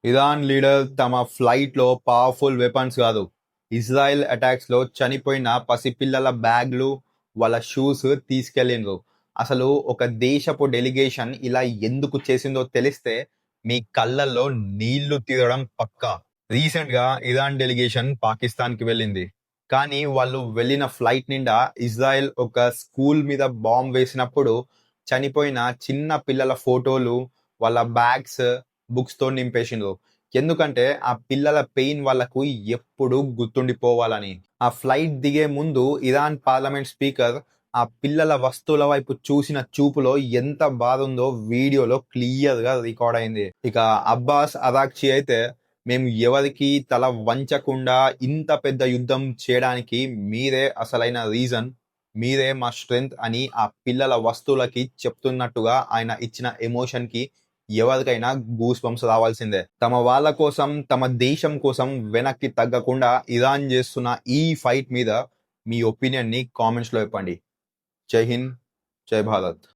Iran leader తమ ఫ్లైట్‌లో powerful weapons కాదు, ఇజ్రాయెల్ అటాక్స్‌లో చనిపోయిన పసిపిల్లల బ్యాగ్‌లు, వాళ్ళ షూస్ తీసుకెళ్లిండ్రు. అసలు ఒక దేశపు డెలిగేషన్ ఇలా ఎందుకు చేసిందో తెలిస్తే మీ కళ్ళల్లో నీళ్లు తిరగడం పక్కా. రీసెంట్‌గా ఇరాన్ డెలిగేషన్ పాకిస్తాన్‌కి వెళ్ళింది. కానీ వాళ్ళు వెళ్ళిన ఫ్లైట్ నిండా ఇజ్రాయెల్ ఒక స్కూల్ మీద బాంబ్ వేసినప్పుడు చనిపోయిన చిన్న పిల్లల ఫోటోలు, వాళ్ళ బ్యాగ్స్, బుక్స్‌తో నింపేసిండ్రు. ఎందుకంటే ఆ పిల్లల పెయిన్ వాళ్ళకు ఎప్పుడు గుర్తుండిపోవాలని. ఆ ఫ్లైట్ దిగే ముందు ఇరాన్ పార్లమెంట్ స్పీకర్ ఆ పిల్లల వస్తువుల వైపు చూసిన చూపులో ఎంత బాధుందో వీడియోలో క్లియర్‌గా రికార్డ్ అయింది. ఇక అబ్బాస్ అరాగ్చి అయితే మేము ఎవరికీ తల వంచకుండా ఇంత పెద్ద యుద్ధం చేయడానికి మీరే అసలైన రీజన్, మీరే మా స్ట్రెంగ్త్ అని ఆ పిల్లల వస్తువులకి చెప్తున్నట్టుగా ఆయన ఇచ్చిన ఎమోషన్‌కి ఎవరికైనా గూస్ బంప్స్ రావాల్సిందే. తమ వాళ్ళ కోసం, తమ దేశం కోసం వెనక్కి తగ్గకుండా ఇరాన్ చేస్తున్న ఈ ఫైట్ మీద మీ ఒపీనియన్‌ని కామెంట్స్‌లో చెప్పండి. జై హింద్, జై భారత్.